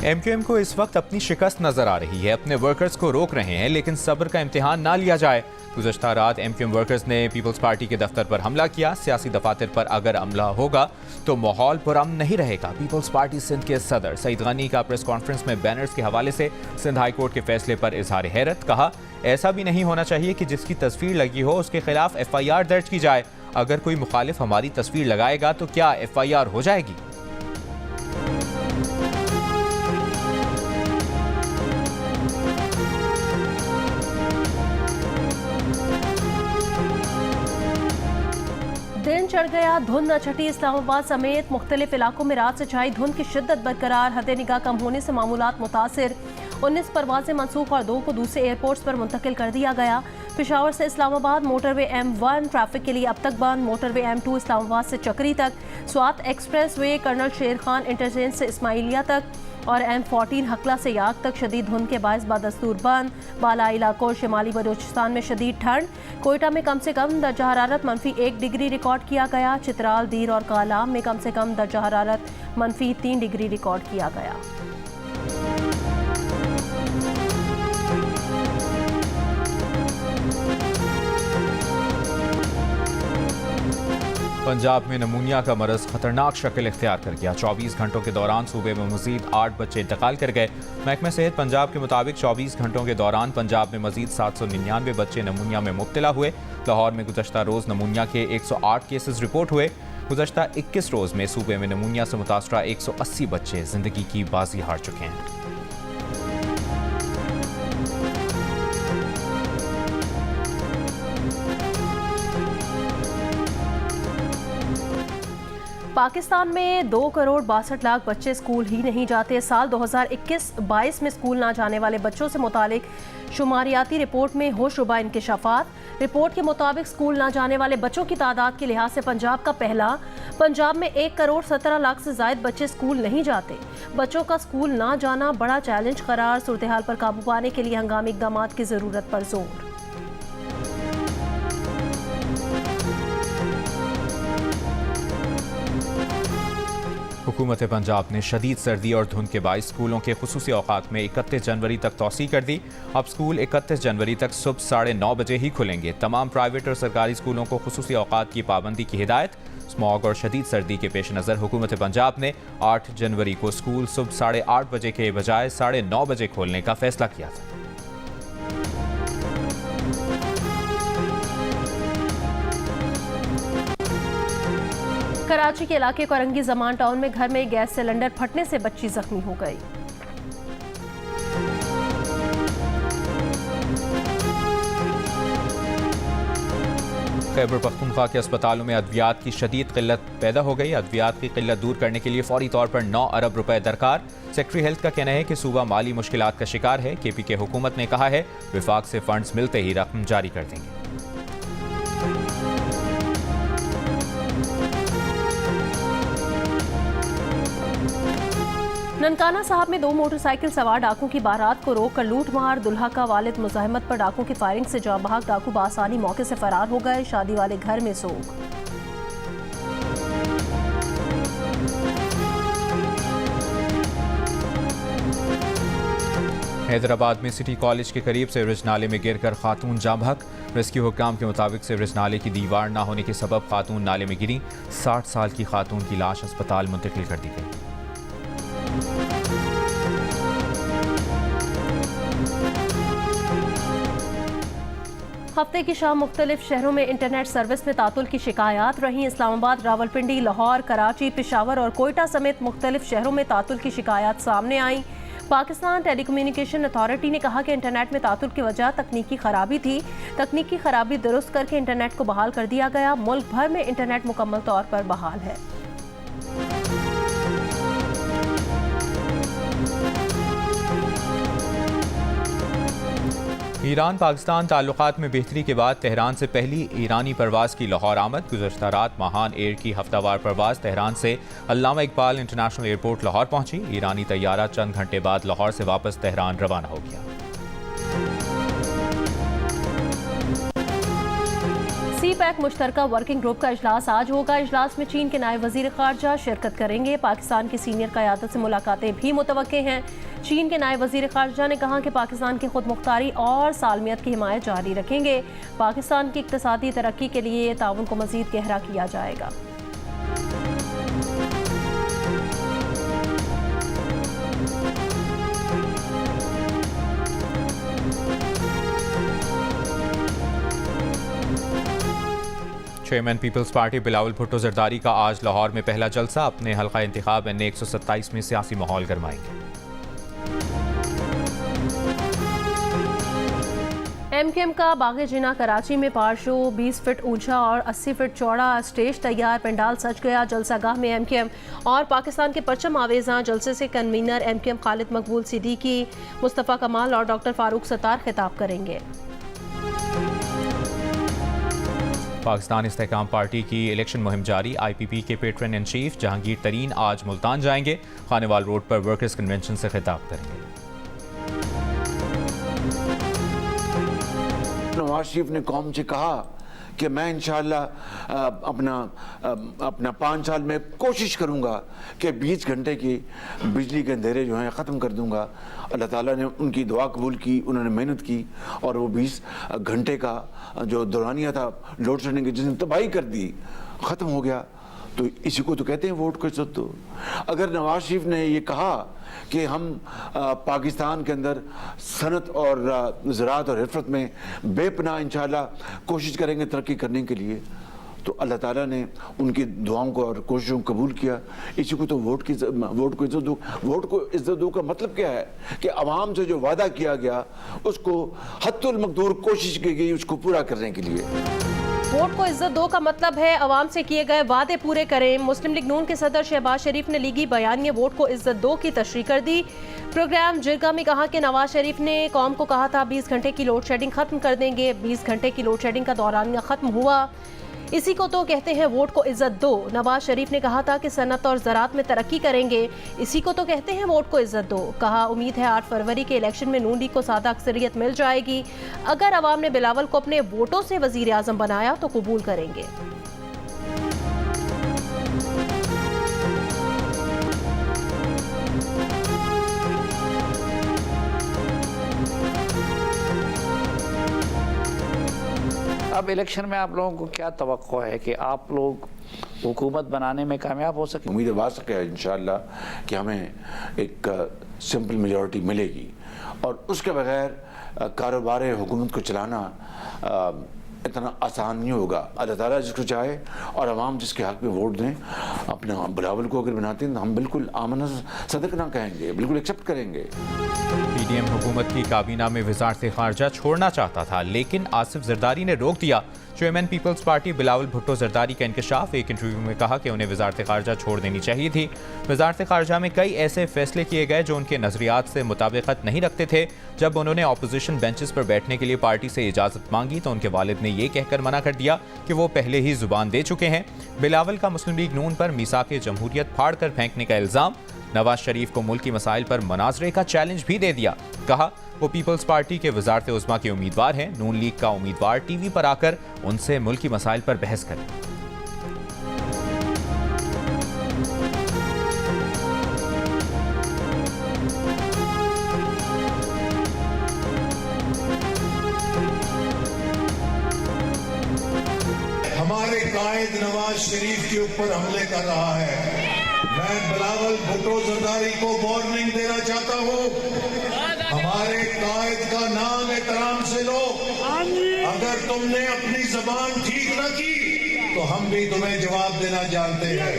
MQM को इस वक्त अपनी शिकस्त नजर आ रही है, अपने वर्कर्स को रोक रहे हैं, लेकिन सब्र का इम्तिहान ना लिया जाए। गुज़श्ता रात एमक्यूएम वर्कर्स ने पीपल्स पार्टी के दफ्तर पर हमला किया। सियासी दफातर पर अगर हमला होगा तो माहौल पुरअमन नहीं रहेगा। पीपल्स पार्टी सिंध के सदर सईद गनी का प्रेस कॉन्फ्रेंस में बैनर्स के हवाले से सिंध हाई कोर्ट के फैसले पर इजहार हैरत। कहा, ऐसा भी नहीं होना चाहिए कि जिसकी तस्वीर लगी हो उसके खिलाफ FIR दर्ज की जाए। अगर कोई मुखालिफ हमारी तस्वीर लगाएगा तो क्या FIR हो जाएगी? दिन चढ़ गया, धुंध न छटी। इस्लामाबाद समेत मुख्तलिफ इलाकों में रात से छाई धुंध की शिद्दत बरकरार। हद निगाह कम होने से मामूलात मुतासिर। 19 परवाजें मनसूख और 2 को दूसरे एयरपोर्ट्स पर मुंतकिल कर दिया गया। पेशावर से इस्लामाबाद मोटरवे M1 ट्रैफिक के लिए अब तक बंद। मोटरवे M2 इस्लामाबाद से चक्री तक, स्वात एक्सप्रेस वे कर्नल शेर खान इंटरचेंज से इस्माइलिया तक और M14 हकला से याक तक शदीद धुंध के बायस बादस्तूर बंद। बालाई इलाकों और शिमाली बलूचिस्तान में शदीद ठंड। कोयटा में कम से कम दर्जा हरारत -1 डिग्री रिकॉर्ड किया गया। चित्राल, दीर और कालाम में कम से कम दर्जा हरारत -3 डिग्री रिकॉर्ड किया गया। पंजाब में नमूनिया का मरज खतरनाक शक्ल इख्तियार कर गया। 24 घंटों के दौरान सूबे में मजीद 8 बच्चे इंतकाल कर गए। महकमे सेहत पंजाब के मुताबिक 24 घंटों के दौरान पंजाब में मजीद 799 बच्चे नमूनिया में मुब्तला हुए। लाहौर में गुज़श्ता रोज़ नमूनिया के 108 केसेस रिपोर्ट हुए। गुज़श्ता 21 रोज़ में सूबे में नमूनिया से मुतासरा 180 बच्चे जिंदगी की बाजी हार चुके हैं। पाकिस्तान में 2 करोड़ 62 लाख बच्चे स्कूल ही नहीं जाते। साल 2021-22 में स्कूल ना जाने वाले बच्चों से मुतालिक शुमारियाती रिपोर्ट में होशरुबा इंकशाफात। रिपोर्ट के मुताबिक स्कूल ना जाने वाले बच्चों की तादाद के लिहाज से पंजाब का पहला। पंजाब में 1 करोड़ 17 लाख से जायद बच्चे स्कूल नहीं जाते। बच्चों का स्कूल ना जाना बड़ा चैलेंज करार। सूरत हाल पर काबू पाने के लिए हंगामी इक़दामात की ज़रूरत पर जोर। हुकूमत पंजाब ने शदीद सर्दी और धुंध के बायस स्कूलों के खुसूसी औकात में 31 जनवरी तक तौसी कर दी। अब स्कूल 31 जनवरी तक सुबह 9:30 बजे ही खुलेंगे। तमाम प्राइवेट और सरकारी स्कूलों को खुसूसी औकात की पाबंदी की हिदायत। स्मॉग और शदीद सर्दी के पेश नज़र हुकूमत पंजाब ने 8 जनवरी को स्कूल सुबह 8:30 बजे के बजाय 9:30 बजे खोलने का फैसला किया था। कराची के इलाके कोरंगी जमान टाउन में घर में गैस सिलेंडर फटने से बच्ची जख्मी हो गई। खैबर पख्तूनख्वा के अस्पतालों में अद्वियात की शदीद किल्लत पैदा हो गई। अद्वियात की किल्लत दूर करने के लिए फौरी तौर पर 9 अरब रुपए दरकार। सेक्रेटरी हेल्थ का कहना है कि सूबा माली मुश्किलात का शिकार है। KPK हुकूमत ने कहा है विफाक से फंड्स मिलते ही रकम जारी कर देंगे। ननकाना साहब में 2 मोटरसाइकिल सवार डाकू की बारात को रोककर लूटमार। दुल्हा का वालिद मुज़ाहमत पर डाकू की फायरिंग से जाँ बहक। डाकू बासानी मौके से फरार हो गए। शादी वाले घर में सोग। हैदराबाद में सिटी कॉलेज के करीब सीवरेज नाले में गिरकर खातून जाँ बहक। रेस्क्यू हुक्काम के मुताबिक सीवरेज नाले की दीवार न होने के सबब खातून नाले में गिरी। 60 साल की खातून की लाश अस्पताल मुंतकिल कर दी गई। हफ्ते की शाम मुख्तलिफ शहरों में इंटरनेट सर्विस में तातुल की शिकायत रही। इस्लामाबाद, रावलपिंडी, लाहौर, कराची, पेशावर और कोयटा समेत मुख्तलिफ शहरों में तातुल की शिकायत सामने आई। पाकिस्तान टेलीकम्युनिकेशन अथॉरिटी ने कहा कि इंटरनेट में तातुल की वजह तकनीकी खराबी थी। तकनीकी खराबी दुरुस्त करके इंटरनेट को बहाल कर दिया गया। मुल्क भर में इंटरनेट मुकम्मल तौर पर बहाल है। ईरान पाकिस्तान ताल्लुकात में बेहतरी के बाद तेहरान से पहली ईरानी परवाज़ की लाहौर आमद। गुज़श्ता रात महान एयर की हफ्तावार परवाज़ तेहरान से अल्लामा इकबाल इंटरनेशनल एयरपोर्ट लाहौर पहुंची। ईरानी तैयारा चंद घंटे बाद लाहौर से वापस तेहरान रवाना हो गया। सी पैक मुश्तरका वर्किंग ग्रुप का इजलास आज होगा। इजलास में चीन के नायब वजीर खारजा शिरकत करेंगे। पाकिस्तान की सीनियर क़यादत से मुलाकातें भी मुतवक्के हैं। चीन के नायब वजीर खारजा ने कहा कि पाकिस्तान की खुद मुख्तारी और सालमियत की हिमायत जारी रखेंगे। पाकिस्तान की इक़्तिसादी तरक्की के लिए ताउन को मज़ीद गहरा किया जाएगा। चेयरमैन पीपल्स पार्टी बिलावल भुट्टो जरदारी का आज लाहौर में पहला जलसा। अपने हल्का इंतखाब NA 127 में सियासी माहौल गरमाएंगे। MKM का बाग़े जिना कराची में पार शो 20 फीट ऊंचा और 80 फीट चौड़ा स्टेज तैयार, पंडाल सज गया। जलसागाह में MKM और पाकिस्तान के परचम आवेज़ां जलसे से कन्वीनर MKM खालिद मकबूल सिद्दीकी, मुस्तफ़ा कमाल और डॉक्टर फारूक सत्तार खिताब करेंगे। पाकिस्तान इस्तेहकाम पार्टी की इलेक्शन मुहिम जारी। IPP के पेट्रन इन चीफ जहांगीर तरीन आज मुल्तान जाएंगे। खानेवाल रोड पर वर्कर्स कन्वेंशन से खिताब करेंगे। नवाज शरीफ ने कौम से कहा कि मैं इंशाअल्लाह अपना 5 साल में कोशिश करूंगा कि 20 घंटे की बिजली के अंधेरे जो हैं ख़त्म कर दूंगा। अल्लाह ताला ने उनकी दुआ कबूल की, उन्होंने मेहनत की और वो 20 घंटे का जो दौरानिया था लोड शेडिंग की, जिसने तबाही कर दी, ख़त्म हो गया। तो इसी को तो कहते हैं वोट को इज्जत दो। अगर नवाज शरीफ ने ये कहा कि हम पाकिस्तान के अंदर सनत और ज़राअत और हिरफत में बेपनाह इंशाअल्लाह कोशिश करेंगे तरक्की करने के लिए, तो अल्लाह ताला ने उनकी दुआओं को और कोशिशों को कबूल किया। इसी को तो वोट को इज्जत दो। वोट को इज्जत दो का मतलब क्या है कि अवाम से जो वादा किया गया उसको हद्दुल मक़दूर कोशिश की गई उसको पूरा करने के लिए। वोट को इज्जत दो का मतलब है अवाम से किए गए वादे पूरे करें। मुस्लिम लीग नून के सदर शहबाज शरीफ ने लीगी बयानिए वोट को इज्जत दो की तशरीह कर दी। प्रोग्राम जिरगा में कहा कि नवाज शरीफ ने कौम को कहा था 20 घंटे की लोड शेडिंग खत्म कर देंगे। 20 घंटे की लोड शेडिंग का दौरानिया खत्म हुआ। इसी को तो कहते हैं वोट को इज्जत दो। नवाज शरीफ ने कहा था कि सनत और ज़राअत में तरक्की करेंगे। इसी को तो कहते हैं वोट को इज्जत दो। कहा उम्मीद है 8 फरवरी के इलेक्शन में नून लीग को सादा अक्सरियत मिल जाएगी। अगर अवाम ने बिलावल को अपने वोटों से वजीर आज़म बनाया तो कबूल करेंगे। अब इलेक्शन में आप लोगों को क्या तवक्को है कि आप लोग हुकूमत बनाने में कामयाब हो सके? उम्मीद वास्ते है इंशाअल्लाह कि हमें एक सिंपल मेजॉरिटी मिलेगी और उसके बगैर कारोबार हुकूमत को चलाना इतना आसान नहीं होगा। अल्लाह ताला जिसको चाहे और अवाम जिसके हक में वोट दें, अपना बिलावल को अगर बनाते हैं तो हम बिल्कुल आमना सदक ना कहेंगे, बिल्कुल एक्सेप्ट करेंगे। PDM हुकूमत की काबीना में वज़ारत खारजा छोड़ना चाहता था लेकिन आसिफ जरदारी ने रोक दिया। चेयरमैन पीपल्स पार्टी बिलावल भुट्टो जरदारी का इंकशाफ। एक इंटरव्यू में कहा कि उन्हें वज़ारत खारजा छोड़ देनी चाहिए थी। वज़ारत खारजा में कई ऐसे फैसले किए गए जो उनके नज़रियात से मुताबिकत नहीं रखते थे। जब उन्होंने अपोजिशन बेंचेस पर बैठने के लिए पार्टी से इजाज़त मांगी तो उनके वालिद ने यह कहकर मना कर दिया कि वो पहले ही जुबान दे चुके हैं। बिलावल का मुस्लिम लीग नून पर मीसाक जमहूरियत फाड़ कर फेंकने का इल्ज़ाम। नवाज शरीफ को मुल्की मसाइल पर मनाजरे का चैलेंज भी दे दिया। कहा वो पीपल्स पार्टी के वज़ारत उज़्मा के उम्मीदवार हैं। नून लीग का उम्मीदवार टीवी पर आकर उनसे मुल्की मसाइल पर बहस करें। हमारे कायद नवाज शरीफ के ऊपर हमले कर रहा है। मैं बिलावल भुट्टो जरदारी को वार्निंग देना चाहता हूँ, हमारे कायद का नाम एहतराम से लो। अगर तुमने अपनी जबान ठीक न की तो हम भी तुम्हें जवाब देना जानते हैं।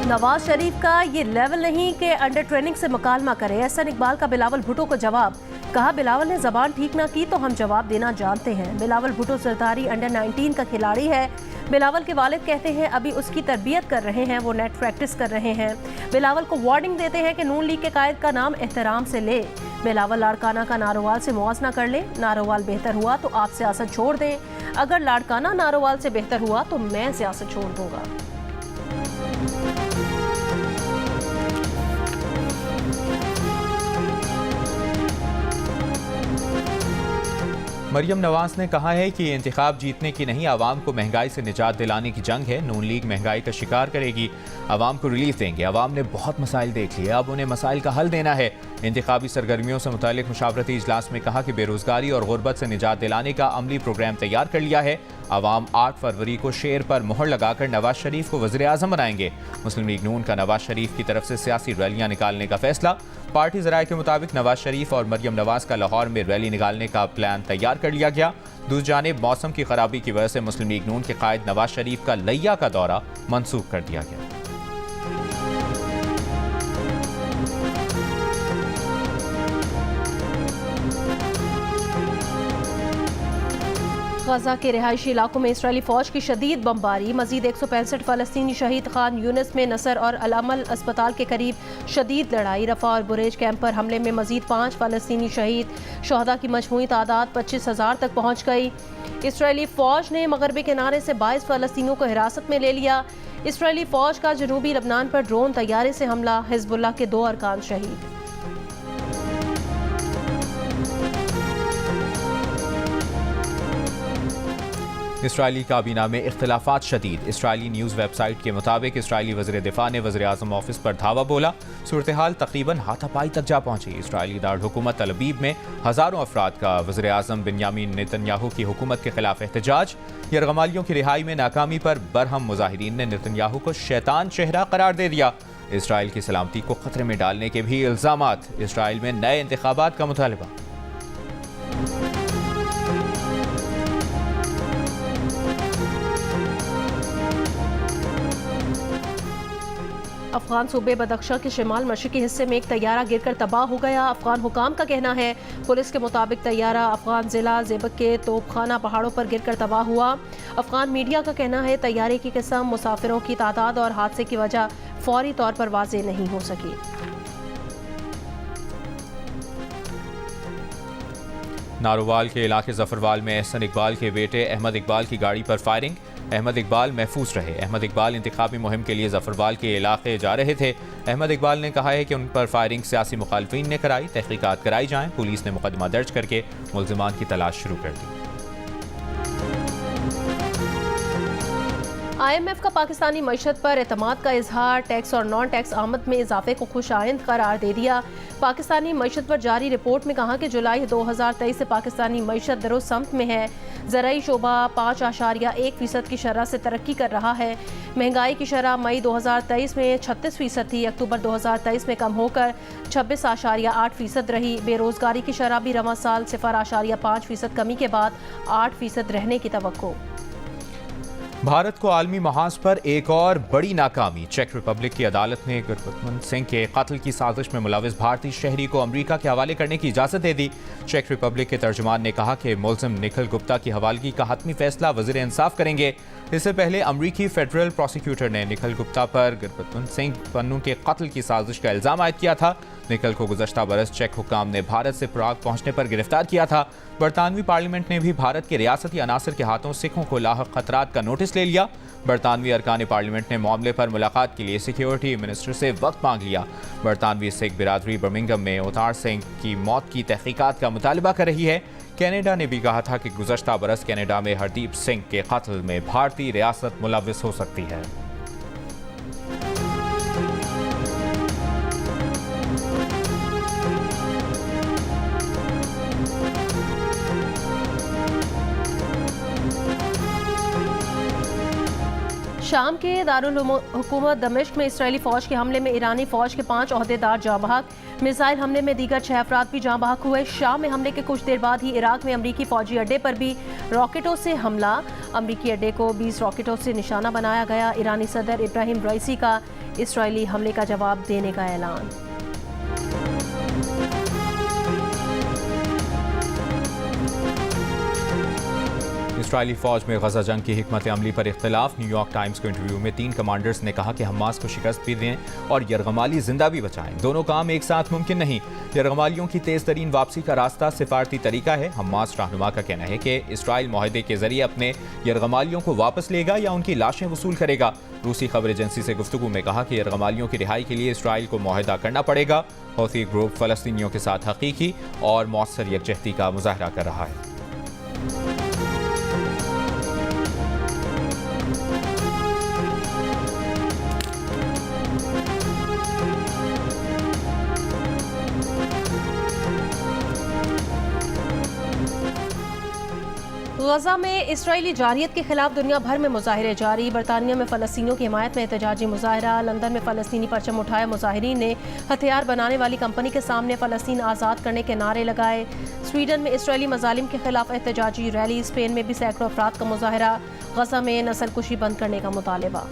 नवाज शरीफ का ये लेवल नहीं कि अंडर ट्रेनिंग से मुकालमा करे। एहसन इकबाल का बिलावल भुट्टो को जवाब। कहा बिलावल ने जबान ठीक ना की तो हम जवाब देना जानते हैं। बिलावल भुट्टो जरदारी अंडर 19 का खिलाड़ी है। बिलावल के वालिद कहते हैं अभी उसकी तरबियत कर रहे हैं, वो नेट प्रैक्टिस कर रहे हैं। बिलावल को वार्निंग देते हैं कि नून लीग के कायद का नाम एहतराम से ले। बिलावल लाड़काना का नारोवाल से मुआवजा कर ले। नारोवाल बेहतर हुआ तो आप सियासत छोड़ दें। अगर लाड़काना नारोवाल से बेहतर हुआ तो मैं सियासत छोड़ दूंगा। मरियम नवाज ने कहा है कि ये इंतखाब जीतने की नहीं, आवाम को महंगाई से निजात दिलाने की जंग है। नून लीग महंगाई का शिकार करेगी, आवाम को रिलीफ देंगे। आवाम ने बहुत मसाइल देख लिए, अब उन्हें मसाइल का हल देना है। इंतखाबी सरगर्मियों से मुतालिक मुशावरती इजलास में कहा कि बेरोजगारी और गुर्बत से निजात दिलाने का अमली प्रोग्राम तैयार कर लिया है। आवाम 8 फरवरी को शेर पर मोहर लगाकर नवाज शरीफ को वज़ीर आज़म बनाएंगे। मुस्लिम लीग नून का नवाज शरीफ की तरफ से सियासी रैलियां निकालने का फैसला। पार्टी ज़राए के मुताबिक नवाज शरीफ और मरियम नवाज का लाहौर में रैली निकालने का प्लान तैयार कर लिया गया। दूसरी जानिब मौसम की खराबी की वजह से मुस्लिम लीग नून के कायद नवाज शरीफ का लिया का दौरा मंसूख कर दिया गया। गजा के रिहायशी इलाकों में इसराइली फौज की शदीद बमबारी। मजीद 165 फलस्तीनी शहीद। खान यूनिस में नसर और अल-अमल अस्पताल के करीब शदीद लड़ाई। रफा और बुरेज कैंप पर हमले में मजीद 5 फलस्तीनी शहीद। शहदा की मजमूई तादाद 25,000 तक पहुँच गई। इसराइली फौज ने मगरबी किनारे से 22 फलस्तीनियों को हिरासत में ले लिया। इसराइली फौज का जनूबी लबनान पर ड्रोन तैयारे से हमला। हिजबुल्लाह के 2 अरकान शहीद। इसराइली काबीना में इख्तिलाफात शदीद। इसराइली न्यूज़ वेबसाइट के मुताबिक इसराइली वज़ीर दिफा ने वज़ीर आज़म ऑफिस पर धावा बोला। सूरत हाल तकरीबन हाथापाई तक जा पहुंची। इसराइली दारकूमत तल अबीब में हज़ारों अफराद का वज़ीर आज़म बिन्यामीन नेतन्याहू की हुकूमत के खिलाफ एहतजाज। यरगमालियों की रिहाई में नाकामी पर बरहम मुजाहिदीन ने नेतन्याहू को शैतान चेहरा करार दे दिया। इसराइल की सलामती को खतरे में डालने के भी इल्ज़ामात। इसराइल में नए इंतखाबात का मुतालबा। अफगान सूबे बदख्शां के शिमाल मशरकी हिस्से में एक तैयारा गिरकर तबाह हो गया। अफगान हुकाम का कहना है पुलिस के मुताबिक तैयारा अफगान जिला ज़ेबक के तोपखाना पहाड़ों पर गिरकर तबाह हुआ। अफगान मीडिया का कहना है तैयारे की किस्म, मुसाफिरों की तादाद और हादसे की वजह फौरी तौर पर वाज़ेह नहीं हो सकी। नारोवाल के इलाके जफरवाल में एहसन इकबाल के बेटे अहमद इकबाल की गाड़ी पर फायरिंग। अहमद इकबाल महफूज रहे। अहमद इकबाल इंतखाबी मुहिम के लिए जफरवाल के इलाके जा रहे थे। अहमद इकबाल ने कहा है कि उन पर फायरिंग सियासी मुखालफिन ने कराई। तहकीकात कराई जाएं। पुलिस ने मुकदमा दर्ज करके मुल्जिमान की तलाश शुरू कर दी। IMF का पाकिस्तानी मईशत पर एतमाद का इजहार। टैक्स और नॉन टैक्स आमद में इजाफे को खुशाइंद करार दे दिया। पाकिस्तानी मईशत पर जारी रिपोर्ट में कहा कि जुलाई 2023 से पाकिस्तानी मईशत दरुस्त समत में है। ज़राई शोबा 5.1% की शरह से तरक्की कर रहा है। महंगाई की शरह मई 2023 में 36% थी, अक्टूबर 2023 में कम होकर 26.8% रही। बेरोजगारी की शरह भी रवां साल 0.5% कमी के बाद 8% रहने की तवक्को। भारत को आलमी महाज पर एक और बड़ी नाकामी। चेक रिपब्लिक की अदालत ने गुरबख्श सिंह के कत्ल की साजिश में मुलविस भारतीय शहरी को अमेरिका के हवाले करने की इजाज़त दे दी। चेक रिपब्लिक के तर्जुमान ने कहा कि मुल्जिम निखिल गुप्ता की हवालगी का हतमी फैसला वज़ीर इंसाफ करेंगे। इससे पहले अमरीकी फेडरल प्रोसिक्यूटर ने निखिल गुप्ता पर गुरबख्श सिंह पन्नू के कत्ल की साजिश का इल्ज़ाम आयद किया था। निखिल को गुज़श्ता बरस चेक हुकाम ने भारत से प्राग पहुंचने पर गिरफ्तार किया था। बरतानवी पार्लियामेंट ने भी भारत के रियासती अनासर के हाथों सिखों को लाहक खतरात का नोटिस ले लिया। बरतानवी अरकान पार्लियामेंट ने मामले पर मुलाकात के लिए सिक्योरिटी मिनिस्टर से वक्त मांग लिया। बरतानवी सिख बिरादरी बर्मिंघम में अवतार सिंह की मौत की तहकीकात का मुतालबा कर रही है। कनाडा ने भी कहा था कि गुज़श्ता बरस कनाडा में हरदीप सिंह के कत्ल में भारतीय रियासत मुलविस हो सकती है। शाम के दारुल हुकूमत दमिश्क में इसराइली फौज के हमले में ईरानी फौज के 5 ओहदेदार जाँ बहक। मिसाइल हमले में दीगर 6 अफराद भी जाँ बहक हुए। शाम में हमले के कुछ देर बाद ही इराक में अमरीकी फौजी अड्डे पर भी रॉकेटों से हमला। अमरीकी अड्डे को 20 रॉकेटों से निशाना बनाया गया। ईरानी सदर इब्राहिम रईसी का इसराइली हमले का जवाब देने का ऐलान। इसराइली फौज में गजा जंग की हिकमत अमली पर इख्तिलाफ। न्यूयॉर्क टाइम्स को इंटरव्यू में 3 कमांडर्स ने कहा कि हमास को शिकस्त भी दें और यरगमाली जिंदा भी बचाएं। दोनों काम एक साथ मुमकिन नहीं। यरगमालियों की तेज तरीन वापसी का रास्ता सिफारती तरीका है। हमास रहनुमा का कहना है कि इसराइल मुआहदे के जरिए अपने यरगमालियों को वापस लेगा या उनकी लाशें वसूल करेगा। रूसी खबर एजेंसी से गुफ्तगू में कहा कि यरगमालियों की रिहाई के लिए इसराइल को मुआहदा करना पड़ेगा। हौथी ग्रुप फलस्तीनियों के साथ हकीकी और मौसर यकजहती का मुजाहरा कर रहा है। गजा में इसराइली जारियत के खिलाफ दुनिया भर में मुजाहिरे जारी। बरतानिया में फ़लस्तीनियों की हिमायत में एहतजाजी मुजाहरा। लंदन में फ़लस्तीनी परचम उठाए मुजाहिरीन ने हथियार बनाने वाली कंपनी के सामने फ़लस्तीन आज़ाद करने के नारे लगाए। स्वीडन में इसराइली मजालिम के खिलाफ एहतजाजी रैली। स्पेन में भी सैकड़ों अफराद का मुजाहरा। गजा में नस्लकुशी बंद करने का मुतालबा।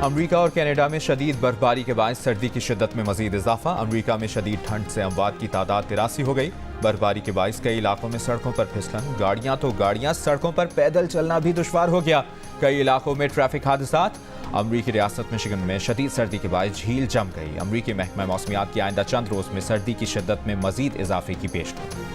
अमरीका और कनाडा में शदीद बर्फबारी के बाद सर्दी की शिद्दत में मजीद इजाफा। अमरीका में शदीद ठंड से अमवात की तादाद 83 हो गई। बर्फबारी के बायस कई इलाकों में सड़कों पर फिसलन। गाड़ियां सड़कों पर पैदल चलना भी दुश्वार हो गया। कई इलाकों में ट्रैफिक हादसात। अमरीकी रियासत मिशिगन में शदीद सर्दी के बाद झील जम गई। अमरीकी महकमा मौसमियात की आइंदा चंद रोज में सर्दी की शिद्दत में मजीद इजाफे की पेशगोई।